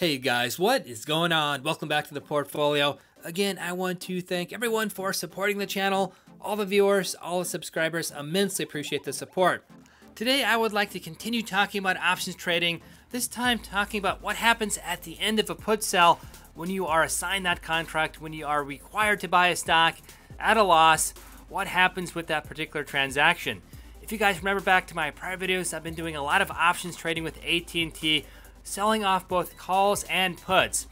Hey guys, what is going on? Welcome back to the portfolio. Again, I want to thank everyone for supporting the channel, all the viewers, all the subscribers. Immensely appreciate the support. Today, I would like to continue talking about options trading, this time talking about what happens at the end of a put sell when you are assigned that contract, when you are required to buy a stock at a loss. What happens with that particular transaction? If you guys remember back to my prior videos, I've been doing a lot of options trading with AT&T, selling off both calls and puts.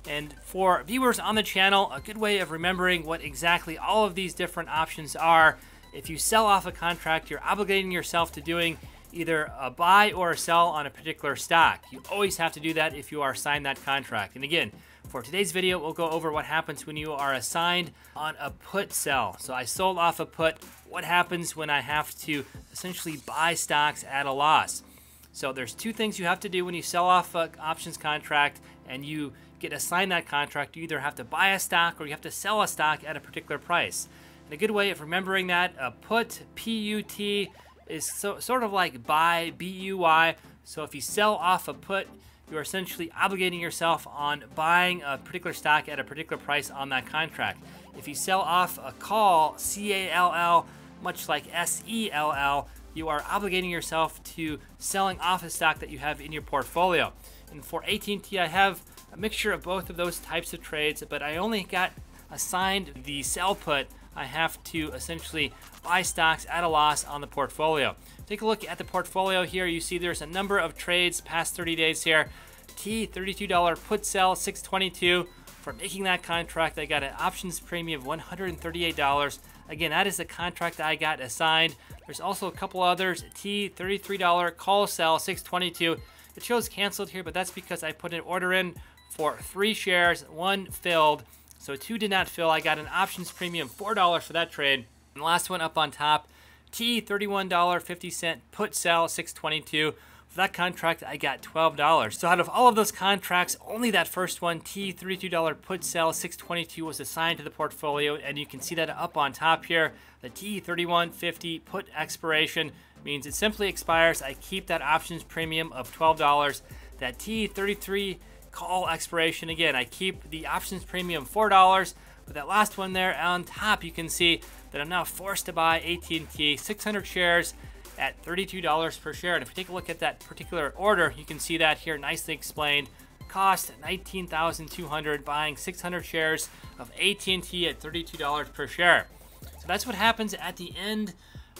And for viewers on the channel, a good way of remembering what exactly all of these different options are: if you sell off a contract, you're obligating yourself to doing either a buy or a sell on a particular stock. You always have to do that if you are assigned that contract. And again, for today's video, we'll go over what happens when you are assigned on a put sell. So I sold off a put. What happens when I have to essentially buy stocks at a loss? So there's two things you have to do when you sell off an options contract and you get assigned that contract. You either have to buy a stock or you have to sell a stock at a particular price. And a good way of remembering that, a put, P-U-T, is sort of like buy, B-U-Y. So if you sell off a put, you're essentially obligating yourself on buying a particular stock at a particular price on that contract. If you sell off a call, C-A-L-L, much like S-E-L-L, you are obligating yourself to selling off a stock that you have in your portfolio. And for AT&T, I have a mixture of both of those types of trades, but I only got assigned the sell put. I have to essentially buy stocks at a loss on the portfolio. Take a look at the portfolio here. You see there's a number of trades past 30 days here. T, $32 put sell, $622. For making that contract, I got an options premium of $138. Again, that is the contract that I got assigned. There's also a couple others. T, $33 call sell, $622. It shows canceled here, but that's because I put an order in for 3 shares, 1 filled. So 2 did not fill. I got an options premium, $4 for that trade. And the last one up on top, T, $31.50 put sell, $622. For that contract, I got $12. So out of all of those contracts, only that first one, T, $32 put sell, $622, was assigned to the portfolio. And you can see that up on top here. The T, $31.50 put expiration means it simply expires. I keep that options premium of $12. That T, $33 call expiration, again, I keep the options premium $4. But that last one there on top, you can see that I'm now forced to buy AT&T 600 shares at $32 per share. And if you take a look at that particular order, you can see that here nicely explained. Cost $19,200, buying 600 shares of AT&T at $32 per share. So that's what happens at the end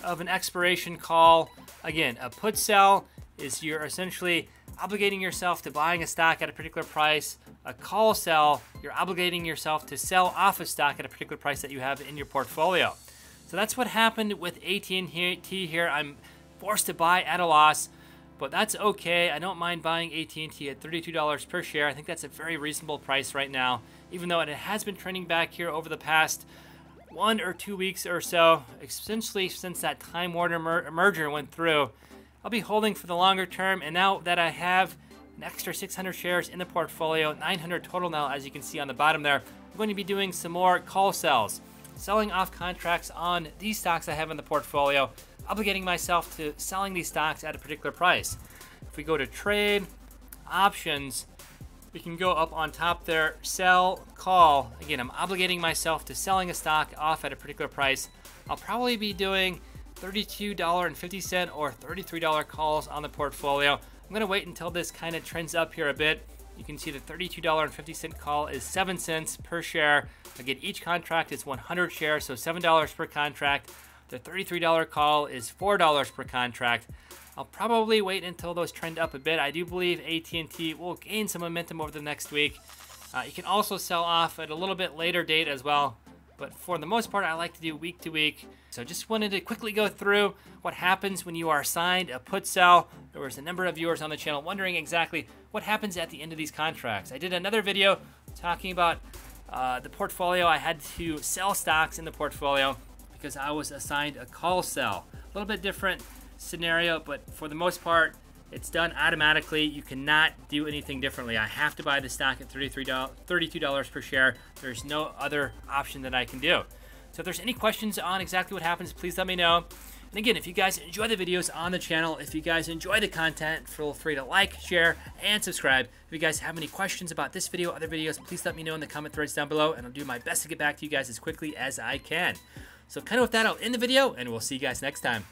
of an expiration call. Again, a put sell is you're essentially obligating yourself to buying a stock at a particular price. A call sell, you're obligating yourself to sell off a stock at a particular price that you have in your portfolio. So that's what happened with AT&T here. I'm forced to buy at a loss, but that's okay. I don't mind buying AT&T at $32 per share. I think that's a very reasonable price right now, even though it has been trending back here over the past 1 or 2 weeks or so, essentially since that Time Warner merger went through. I'll be holding for the longer term, and now that I have an extra 600 shares in the portfolio, 900 total now, as you can see on the bottom there, I'm going to be doing some more call sells, selling off contracts on these stocks I have in the portfolio, obligating myself to selling these stocks at a particular price. If we go to trade, options, we can go up on top there, sell, call. Again, I'm obligating myself to selling a stock off at a particular price. I'll probably be doing $32.50 or $33 calls on the portfolio. I'm going to wait until this kind of trends up here a bit. You can see the $32.50 call is 7 cents per share. Again, each contract is 100 shares, so $7 per contract. The $33 call is $4 per contract. I'll probably wait until those trend up a bit. I do believe AT&T will gain some momentum over the next week. You can also sell off at a little bit later date as well, but for the most part, I like to do week to week. So just wanted to quickly go through what happens when you are assigned a put sell. There was a number of viewers on the channel wondering exactly what happens at the end of these contracts. I did another video talking about the portfolio. I had to sell stocks in the portfolio because I was assigned a call sell. A little bit different scenario, but for the most part, it's done automatically. You cannot do anything differently. I have to buy the stock at $32 per share. There's no other option that I can do. So if there's any questions on exactly what happens, please let me know. And again, if you guys enjoy the videos on the channel, if you guys enjoy the content, feel free to like, share, and subscribe. If you guys have any questions about this video, other videos, please let me know in the comment threads down below, and I'll do my best to get back to you guys as quickly as I can. So kind of with that, I'll end the video, and we'll see you guys next time.